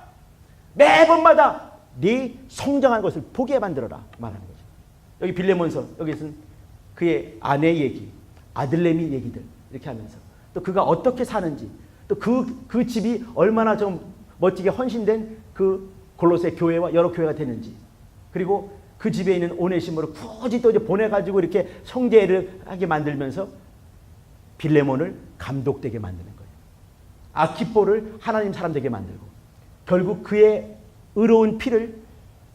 매번마다 네 성장한 것을 보게 만들어라. 말하는 거죠. 여기 빌레몬서 여기서는 그의 아내 얘기, 아들내미 얘기들 이렇게 하면서 또 그가 어떻게 사는지 또 그 집이 얼마나 좀 멋지게 헌신된 그 골로새 교회와 여러 교회가 되는지 그리고 그 집에 있는 오네시모를 굳이 또 이제 보내가지고 이렇게 성제를 하게 만들면서 빌레몬을 감독되게 만드는 거예요. 아키포를 하나님 사람 되게 만들고 결국 그의 의로운 피를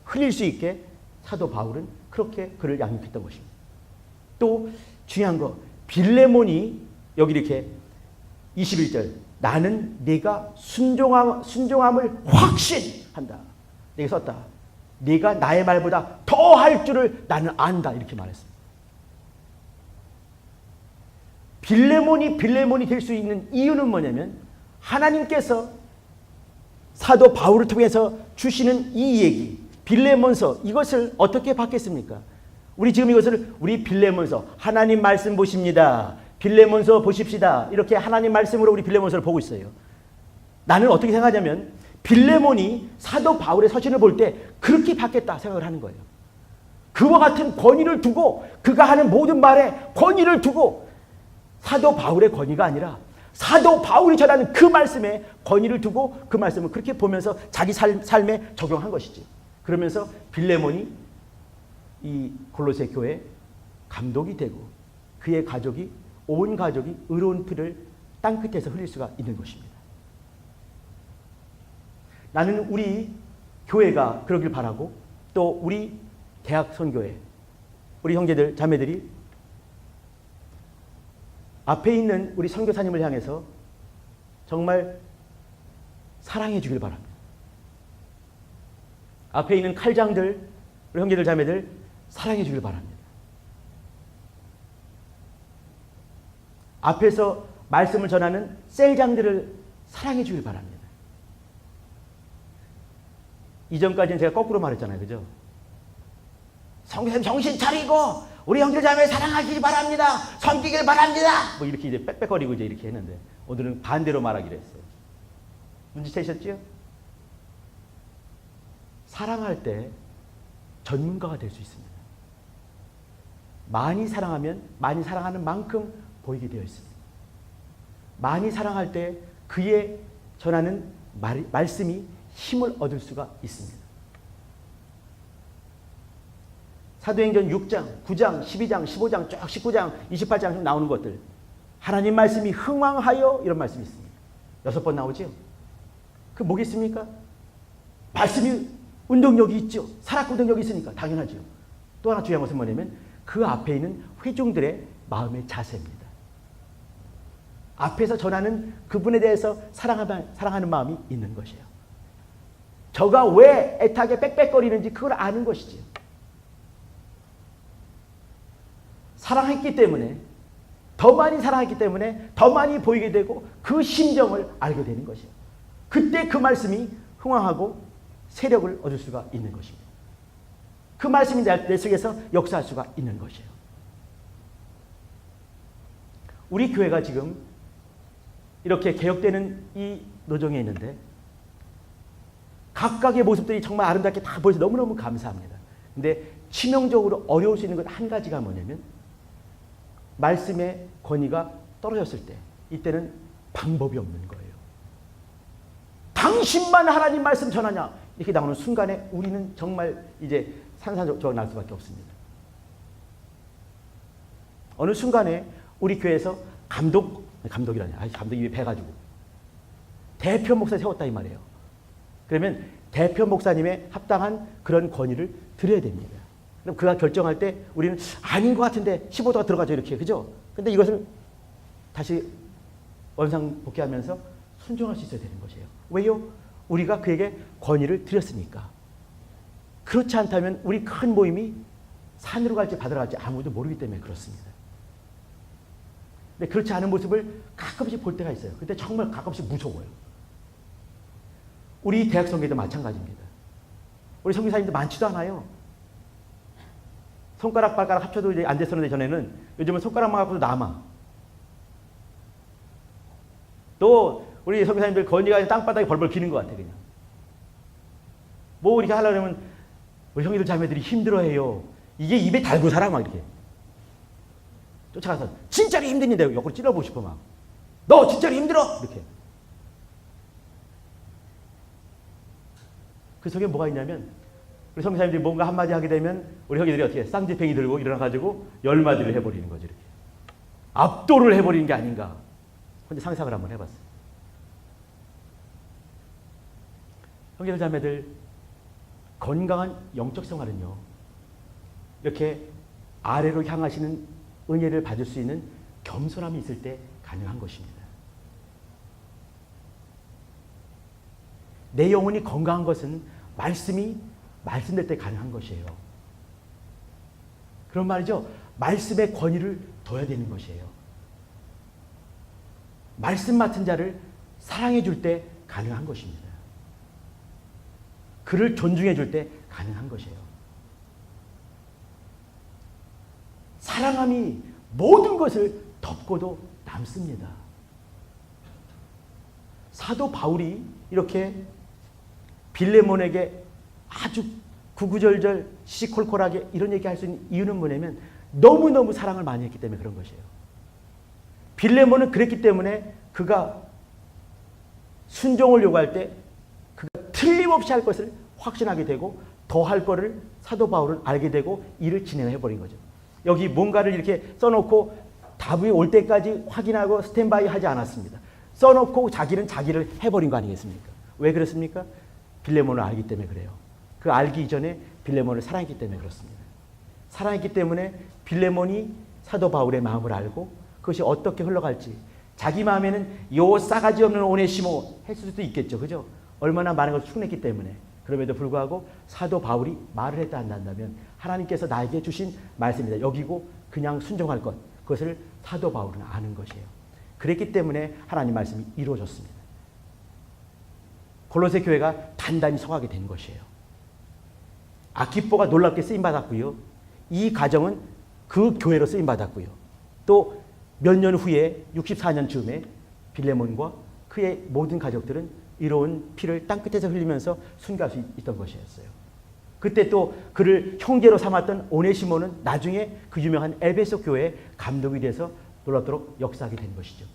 흘릴 수 있게 사도 바울은 그렇게 그를 양육했던 것입니다. 또 중요한 거 빌레몬이 여기 이렇게 21절 나는 네가 순종함을 확신한다. 내가 썼다. 네가 나의 말보다 더 할 줄을 나는 안다. 이렇게 말했습니다. 빌레몬이 될 수 있는 이유는 뭐냐면 하나님께서 사도 바울을 통해서 주시는 이 얘기 빌레몬서 이것을 어떻게 받겠습니까? 우리 지금 이것을 우리 빌레몬서 하나님 말씀 보십니다. 빌레몬서 보십시다. 이렇게 하나님 말씀으로 우리 빌레몬서를 보고 있어요. 나는 어떻게 생각하냐면 빌레몬이 사도 바울의 서신을 볼 때 그렇게 받겠다 생각을 하는 거예요. 그와 같은 권위를 두고 그가 하는 모든 말에 권위를 두고 사도 바울의 권위가 아니라 사도 바울이 전하는 그 말씀에 권위를 두고 그 말씀을 그렇게 보면서 자기 삶에 적용한 것이지. 그러면서 빌레몬이 이 골로새 교회 감독이 되고 그의 가족이 온 가족이 의로운 피를 땅끝에서 흘릴 수가 있는 것입니다. 나는 우리 교회가 그러길 바라고 또 우리 대학 선교회 우리 형제들 자매들이 앞에 있는 우리 선교사님을 향해서 정말 사랑해 주길 바랍니다. 앞에 있는 칼장들 우리 형제들 자매들 사랑해 주길 바랍니다. 앞에서 말씀을 전하는 셀장들을 사랑해 주길 바랍니다. 이전까지는 제가 거꾸로 말했잖아요. 그죠? 성교사님 정신 차리고 우리 형제 자매 사랑하시기 바랍니다. 섬기길 바랍니다. 뭐 이렇게 이제 빽빽거리고 이제 이렇게 했는데 오늘은 반대로 말하기로 했어요. 눈치채셨죠? 사랑할 때 전문가가 될 수 있습니다. 많이 사랑하면 많이 사랑하는 만큼 보이게 되어 있습니다. 많이 사랑할 때 그의 전하는 말씀이 힘을 얻을 수가 있습니다. 사도행전 6장, 9장, 12장, 15장, 쭉 19장, 28장 나오는 것들 하나님 말씀이 흥왕하여 이런 말씀이 있습니다. 6번 나오죠? 그 뭐겠습니까? 말씀이 운동력이 있죠. 살아있고 운동력이 있으니까 당연하죠. 또 하나 중요한 것은 뭐냐면 그 앞에 있는 회중들의 마음의 자세입니다. 앞에서 전하는 그분에 대해서 사랑하는 마음이 있는 것이에요. 저가 왜 애타게 빽빽거리는지 그걸 아는 것이지요. 사랑했기 때문에 더 많이 사랑했기 때문에 더 많이 보이게 되고 그 심정을 알게 되는 것이에요. 그때 그 말씀이 흥황하고 세력을 얻을 수가 있는 것입니다. 그 말씀이 내 속에서 역사할 수가 있는 것이에요. 우리 교회가 지금 이렇게 개혁되는 이 노정에 있는데 각각의 모습들이 정말 아름답게 다 보여서 너무너무 감사합니다. 근데 치명적으로 어려울 수 있는 것 한 가지가 뭐냐면 말씀의 권위가 떨어졌을 때 이때는 방법이 없는 거예요. 당신만 하나님 말씀 전하냐 이렇게 나오는 순간에 우리는 정말 이제 산산조각 날 수밖에 없습니다. 어느 순간에 우리 교회에서 감독이라니 감독이 입에 배가지고 대표 목사 세웠다 이 말이에요. 그러면 대표 목사님의 합당한 그런 권위를 드려야 됩니다. 그럼 그가 결정할 때 우리는 아닌 것 같은데 15도가 들어가죠 이렇게 그죠? 근데 이것을 다시 원상복귀하면서 순종할 수 있어야 되는 것이에요. 왜요? 우리가 그에게 권위를 드렸으니까. 그렇지 않다면 우리 큰 모임이 산으로 갈지 바다로 갈지 아무도 모르기 때문에 그렇습니다. 근데 그렇지 않은 모습을 가끔씩 볼 때가 있어요. 그때 정말 가끔씩 무서워요. 우리 대학 성교도 마찬가지입니다. 우리 성교사님도 많지도 않아요. 손가락 발가락 합쳐도 이제 안 됐었는데 전에는 요즘은 손가락만 갖고도 남아. 또 우리 성교사님들 건이가 땅바닥에 벌벌 기는 것 같아 그냥. 뭐 이렇게 하려고 하면 우리 형님들 자매들이 힘들어해요. 이게 입에 달고 살아 막 이렇게. 쫓아가서 진짜로 힘드는데 옆으로 찔러보고 싶어 막. 너 진짜로 힘들어! 이렇게. 그 속에 뭐가 있냐면 우리 성교사님들이 뭔가 한마디 하게 되면 우리 형님들이 어떻게 쌍지팽이 들고 일어나가지고 10마디를 해버리는 거죠. 이렇게. 압도를 해버리는 게 아닌가. 혼자 상상을 한번 해봤어요. 형제들 자매들, 건강한 영적 생활은요, 이렇게 아래로 향하시는 은혜를 받을 수 있는 겸손함이 있을 때 가능한 것입니다. 내 영혼이 건강한 것은 말씀이 말씀될 때 가능한 것이에요. 그런 말이죠. 말씀의 권위를 둬야 되는 것이에요. 말씀 맡은 자를 사랑해 줄 때 가능한 것입니다. 그를 존중해 줄 때 가능한 것이에요. 사랑함이 모든 것을 덮고도 남습니다. 사도 바울이 이렇게 빌레몬에게 아주 구구절절 시콜콜하게 이런 얘기할 수 있는 이유는 뭐냐면 너무너무 사랑을 많이 했기 때문에 그런 것이에요. 빌레몬은 그랬기 때문에 그가 순종을 요구할 때 그가 틀림없이 할 것을 확신하게 되고 더 할 거를 사도 바울은 알게 되고 일을 진행해버린 거죠. 여기 뭔가를 이렇게 써놓고 답이 올 때까지 확인하고 스탠바이 하지 않았습니다. 써놓고 자기는 자기를 해버린 거 아니겠습니까? 왜 그렇습니까? 빌레몬을 알기 때문에 그래요. 그 알기 이전에 빌레몬을 사랑했기 때문에 그렇습니다. 사랑했기 때문에 빌레몬이 사도 바울의 마음을 알고 그것이 어떻게 흘러갈지 자기 마음에는 요 싸가지 없는 오네시모 했을 수도 있겠죠. 그죠? 얼마나 많은 것을 충냈기 때문에. 그럼에도 불구하고 사도 바울이 말을 했다 한다면 하나님께서 나에게 주신 말씀이다. 여기고 그냥 순종할 것. 그것을 사도 바울은 아는 것이에요. 그랬기 때문에 하나님 말씀이 이루어졌습니다. 골로새 교회가 단단히 서가게 된 것이에요. 아키뽀가 놀랍게 쓰임받았고요. 이 가정은 그 교회로 쓰임받았고요. 또 몇 년 후에 64년 즈음에 빌레몬과 그의 모든 가족들은 이로운 피를 땅끝에서 흘리면서 순교할 수 있던 것이었어요. 그때 또 그를 형제로 삼았던 오네시모는 나중에 그 유명한 에베소 교회의 감독이 돼서 놀랍도록 역사하게 된 것이죠.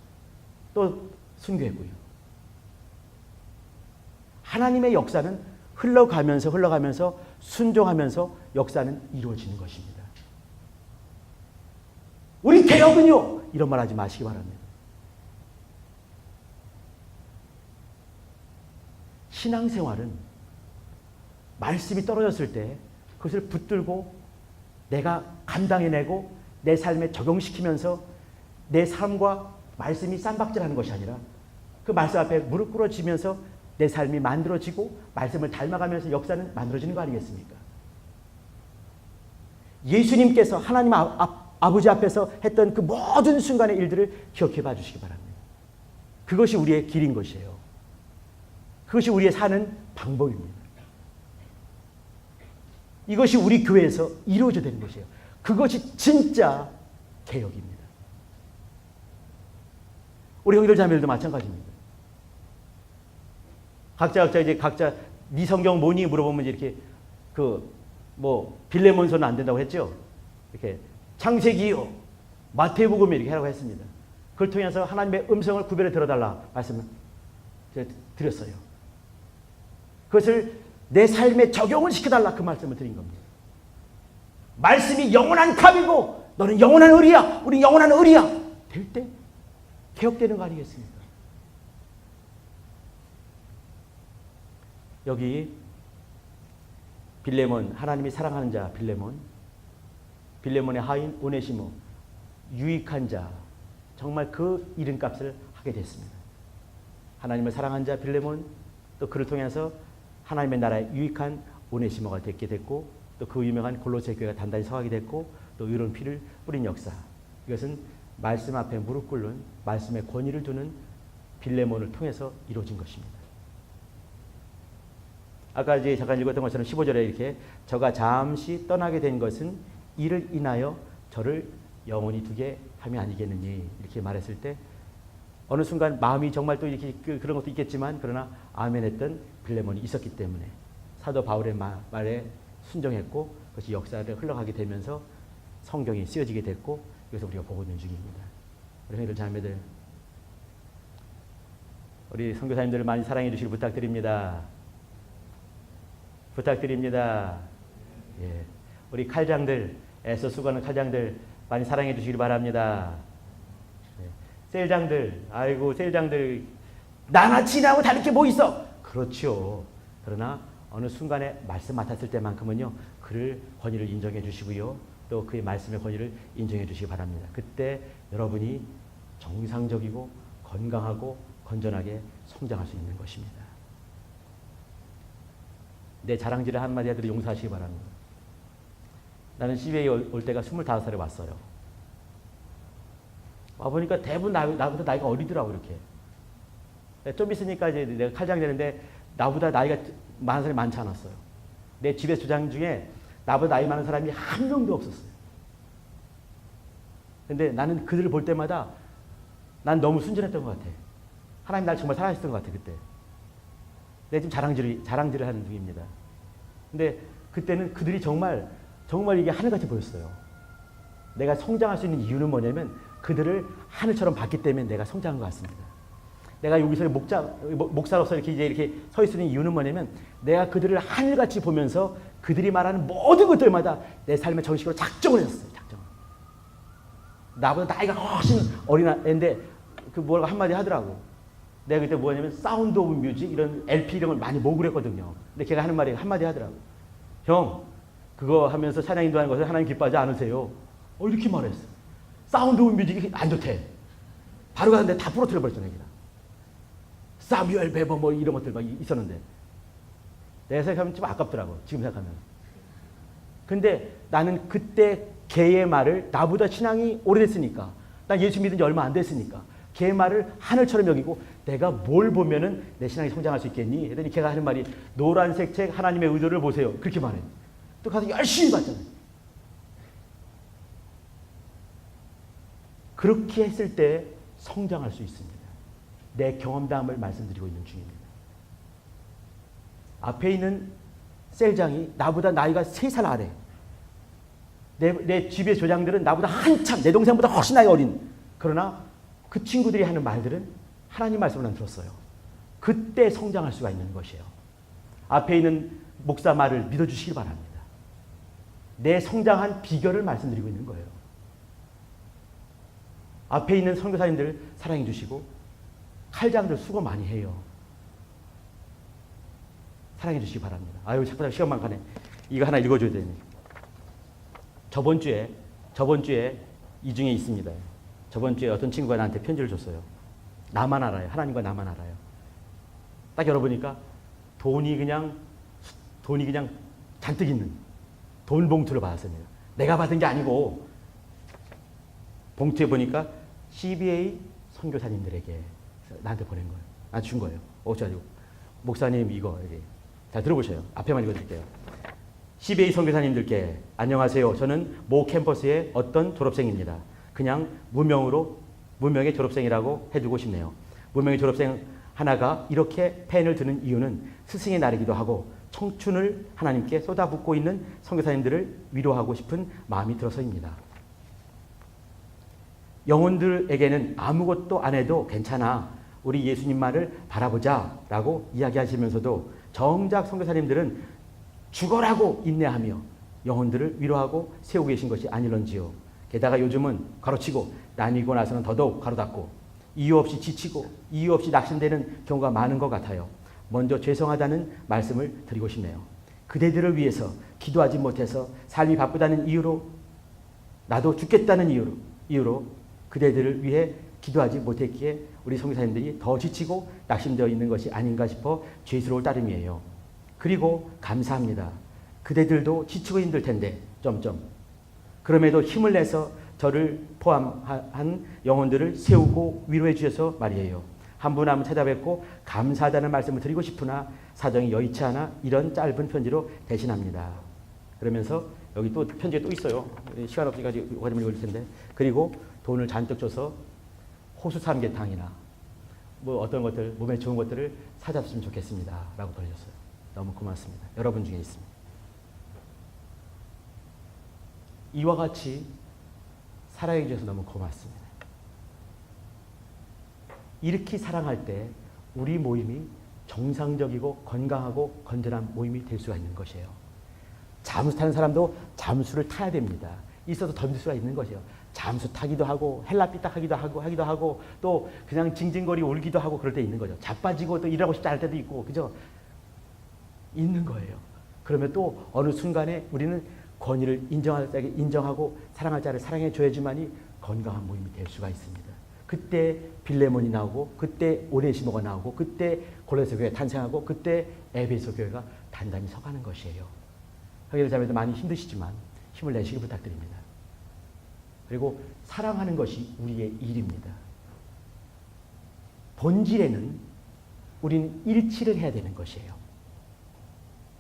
또 순교했고요. 하나님의 역사는 흘러가면서 순종하면서 역사는 이루어지는 것입니다. 우리 개혁은요, 이런 말 하지 마시기 바랍니다. 신앙생활은 말씀이 떨어졌을 때 그것을 붙들고 내가 감당해내고 내 삶에 적용시키면서 내 삶과 말씀이 쌈박질하는 것이 아니라 그 말씀 앞에 무릎 꿇어지면서 내 삶이 만들어지고 말씀을 닮아가면서 역사는 만들어지는 거 아니겠습니까? 예수님께서 하나님 아버지 앞에서 했던 그 모든 순간의 일들을 기억해 봐 주시기 바랍니다. 그것이 우리의 길인 것이에요. 그것이 우리의 사는 방법입니다. 이것이 우리 교회에서 이루어져야 되는 것이에요. 그것이 진짜 개혁입니다. 우리 형들 자매들도 마찬가지입니다. 각자 네 성경 뭐니 물어보면 이렇게 빌레몬서는 안 된다고 했죠. 이렇게 창세기요, 마태복음 이렇게 하라고 했습니다. 그걸 통해서 하나님의 음성을 구별해 들어달라 말씀을 드렸어요. 그것을 내 삶에 적용을 시켜달라 그 말씀을 드린 겁니다. 말씀이 영원한 갑이고 너는 영원한 을이야. 우리 영원한 을이야. 될 때 개혁되는 거 아니겠습니까? 여기 빌레몬, 하나님이 사랑하는 자 빌레몬의 하인 오네시모, 유익한 자, 정말 그 이름값을 하게 됐습니다. 하나님을 사랑한 자 빌레몬, 또 그를 통해서 하나님의 나라에 유익한 오네시모가 됐게 됐고, 또 그 유명한 골로새 교회가 단단히 서하게 됐고, 또 의로운 피를 뿌린 역사. 이것은 말씀 앞에 무릎 꿇는, 말씀의 권위를 두는 빌레몬을 통해서 이루어진 것입니다. 아까 이제 잠깐 읽었던 것처럼 15절에 이렇게 저가 잠시 떠나게 된 것은 이를 인하여 저를 영원히 두게 함이 아니겠느니, 이렇게 말했을 때 어느 순간 마음이 정말 또 이렇게 그런 것도 있겠지만, 그러나 아멘했던 빌레몬이 있었기 때문에 사도 바울의 말에 순종했고, 그것이 역사를 흘러가게 되면서 성경이 쓰여지게 됐고, 그래서 우리가 보고 있는 중입니다. 우리 형제들 자매들, 우리 선교사님들을 많이 사랑해 주시길 부탁드립니다. 부탁드립니다. 예. 우리 칼장들, 애써 수고하는 칼장들 많이 사랑해 주시길 바랍니다. 예. 셀장들, 아이고 셀장들, 나나치 나하고 다를 게 뭐 있어? 그렇죠. 그러나 어느 순간에 말씀 맡았을 때만큼은요, 그를 권위를 인정해 주시고요, 또 그의 말씀의 권위를 인정해 주시기 바랍니다. 그때 여러분이 정상적이고 건강하고 건전하게 성장할 수 있는 것입니다. 내 자랑질을 한마디 하더라도 용서하시기 바랍니다. 나는 CBA 올 때가 25살에 왔어요. 와보니까 대부분 나보다 나이가 어리더라고, 이렇게. 좀 있으니까 이제 내가 칼장 되는데 나보다 나이가 많은 사람이 많지 않았어요. 내 집에 주장 중에 나보다 나이 많은 사람이 한 명도 없었어요. 근데 나는 그들을 볼 때마다 난 너무 순진했던 것 같아. 하나님 날 정말 사랑하셨던 것 같아, 그때. 내가 지금 자랑질을 하는 중입니다. 근데 그때는 그들이 정말 이게 하늘같이 보였어요. 내가 성장할 수 있는 이유는 뭐냐면 그들을 하늘처럼 봤기 때문에 내가 성장한 것 같습니다. 내가 여기서 목사로서 이렇게 서 있는 이유는 뭐냐면 내가 그들을 하늘같이 보면서 그들이 말하는 모든 것들마다 내 삶의 정식으로 작정을 했어요. 작정. 나보다 나이가 훨씬 어린 애인데 그 뭐라고 한마디 하더라고. 내가 그때 뭐냐면 사운드 오브 뮤직 이런 LP 이런 걸 많이 모으고 그랬거든요. 근데 걔가 하는 말이 한마디 하더라고. 형, 그거 하면서 찬양 인도하는 것을 하나님 기뻐하지 않으세요? 이렇게 말했어. 사운드 오브 뮤직이 안 좋대. 바로 가는데 다 부러뜨려 버렸잖아, 얘기다. 사뮤엘 베버 뭐 이런 것들 막 있었는데. 내가 생각하면 좀 아깝더라고, 지금 생각하면. 근데 나는 그때 걔의 말을, 나보다 신앙이 오래됐으니까, 난 예수 믿은 지 얼마 안 됐으니까 걔의 말을 하늘처럼 여기고 내가 뭘 보면은 내 신앙이 성장할 수 있겠니? 했더니 걔가 하는 말이 노란색 책 하나님의 의도를 보세요. 그렇게 말해. 또 가서 열심히 봤잖아요. 그렇게 했을 때 성장할 수 있습니다. 내 경험담을 말씀드리고 있는 중입니다. 앞에 있는 셀장이 나보다 나이가 3살 아래. 내 집의 조장들은 나보다 한참, 내 동생보다 훨씬 나이 어린. 그러나 그 친구들이 하는 말들은 하나님 말씀을 난 들었어요. 그때 성장할 수가 있는 것이에요. 앞에 있는 목사 말을 믿어주시기 바랍니다. 내 성장한 비결을 말씀드리고 있는 거예요. 앞에 있는 선교사님들 사랑해 주시고 칼장들 수고 많이 해요. 사랑해 주시기 바랍니다. 아유, 자꾸 시간만 가네. 이거 하나 읽어줘야 되네. 저번 주에 이 중에 있습니다. 저번 주에 어떤 친구가 나한테 편지를 줬어요. 나만 알아요. 하나님과 나만 알아요. 딱 열어보니까 돈이 그냥 잔뜩 있는 돈 봉투를 받았어요. 내가 받은 게 아니고 봉투에 보니까 CBA 선교사님들에게 나한테 보낸 거예요. 나한테 준 거예요. 어쩌고 목사님 이거 여기 잘 들어보셔요. 앞에만 읽어드릴게요. CBA 선교사님들께 안녕하세요. 저는 모 캠퍼스의 어떤 졸업생입니다. 그냥 무명의 졸업생이라고 해두고 싶네요. 무명의 졸업생 하나가 이렇게 펜을 드는 이유는 스승의 날이기도 하고 청춘을 하나님께 쏟아붓고 있는 선교사님들을 위로하고 싶은 마음이 들어서입니다. 영혼들에게는 아무것도 안 해도 괜찮아. 우리 예수님 말을 바라보자 라고 이야기하시면서도 정작 선교사님들은 죽어라고 인내하며 영혼들을 위로하고 세우고 계신 것이 아닐런지요. 게다가 요즘은 가로치고 나뉘고 나서는 더더욱 가로닫고 이유 없이 지치고 이유 없이 낙심되는 경우가 많은 것 같아요. 먼저 죄송하다는 말씀을 드리고 싶네요. 그대들을 위해서 기도하지 못해서 삶이 바쁘다는 이유로 나도 죽겠다는 이유로 그대들을 위해 기도하지 못했기에 우리 선교사님들이 더 지치고 낙심되어 있는 것이 아닌가 싶어 죄스러울 따름이에요. 그리고 감사합니다. 그대들도 지치고 힘들 텐데 그럼에도 힘을 내서 저를 포함한 영혼들을 세우고 위로해 주셔서 말이에요. 한 분 한 분 찾아뵙고 감사하다는 말씀을 드리고 싶으나 사정이 여의치 않아 이런 짧은 편지로 대신합니다. 그러면서 여기 또 편지가 또 있어요. 시간 없으니까 여기까지 읽을 텐데. 그리고 돈을 잔뜩 줘서 호수 삼계탕이나 뭐 어떤 것들, 몸에 좋은 것들을 사줬으면 좋겠습니다. 라고 보내셨어요. 너무 고맙습니다. 여러분 중에 있습니다. 이와 같이 사랑해 주셔서 너무 고맙습니다. 이렇게 사랑할 때 우리 모임이 정상적이고 건강하고 건전한 모임이 될 수가 있는 것이에요. 잠수 타는 사람도 잠수를 타야 됩니다. 있어서 던질 수가 있는 것이에요. 잠수 타기도 하고 헬라삐딱 하기도 하고 또 그냥 징징거리 울기도 하고 그럴 때 있는 거죠. 자빠지고 또 일하고 싶지 않을 때도 있고 그죠? 있는 거예요. 그러면 또 어느 순간에 우리는 권위를 인정할 자에게 인정하고 사랑할 자를 사랑해 줘야지만이 건강한 모임이 될 수가 있습니다. 그때 빌레몬이 나오고 그때 오네시모가 나오고 그때 골로새 교회가 탄생하고 그때 에베소 교회가 단단히 서가는 것이에요. 형제들 자매들 많이 힘드시지만 힘을 내시길 부탁드립니다. 그리고 사랑하는 것이 우리의 일입니다. 본질에는 우리는 일치를 해야 되는 것이에요.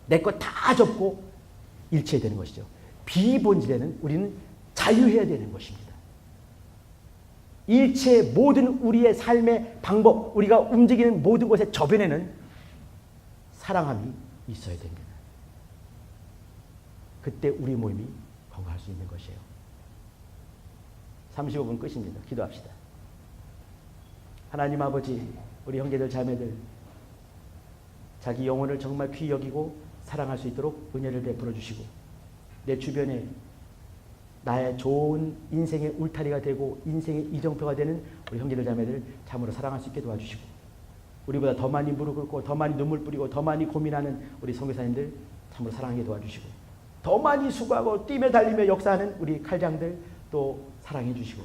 내 것 다 접고 일치해야 되는 것이죠. 비본질에는 우리는 자유해야 되는 것입니다. 일체의 모든 우리의 삶의 방법, 우리가 움직이는 모든 곳의 저변에는 사랑함이 있어야 됩니다. 그때 우리 모임이 건강할 수 있는 것이에요. 35분 끝입니다. 기도합시다. 하나님 아버지, 우리 형제들 자매들 자기 영혼을 정말 귀히 여기고 사랑할 수 있도록 은혜를 베풀어 주시고 내 주변에 나의 좋은 인생의 울타리가 되고 인생의 이정표가 되는 우리 형제들 자매들 참으로 사랑할 수 있게 도와주시고 우리보다 더 많이 무릎 꿇고 더 많이 눈물 뿌리고 더 많이 고민하는 우리 선교사님들 참으로 사랑하게 도와주시고 더 많이 수고하고 뛰며 달리며 역사하는 우리 칼장들 또 사랑해 주시고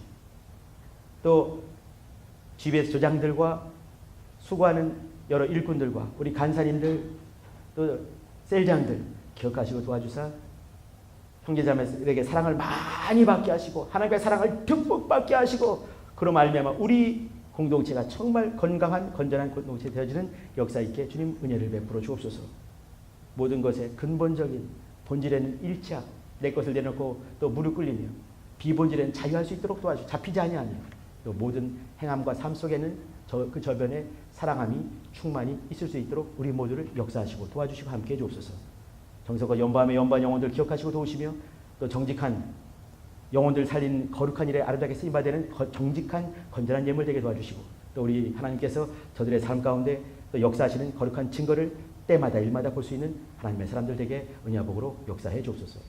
또 GBS 조장들과 수고하는 여러 일꾼들과 우리 간사님들 또 셀장들 기억하시고 도와주사 형제자매들에게 사랑을 많이 받게 하시고 하나님의 사랑을 듬뿍 받게 하시고 그로 말미암아 우리 공동체가 정말 건강한 건전한 공동체 되어지는 역사 있게 주님 은혜를 베풀어 주옵소서. 모든 것의 근본적인 본질에는 일치함, 내 것을 내놓고 또 무릎 꿇리며 비본질에는 자유할 수 있도록 도와주시고 잡히지 아니하며 또 모든 행함과 삶 속에는 그 저변에 사랑함이 충만히 있을 수 있도록 우리 모두를 역사하시고 도와주시고 함께해 주옵소서. 정성과 연보함의 연보한 영혼들 기억하시고 도우시며 또 정직한 영혼들 살린 거룩한 일에 아름답게 쓰임받는 정직한 건전한 예물 되게 도와주시고 또 우리 하나님께서 저들의 삶 가운데 또 역사하시는 거룩한 증거를 때마다 일마다 볼 수 있는 하나님의 사람들 되게 은혜와 복으로 역사해 주옵소서.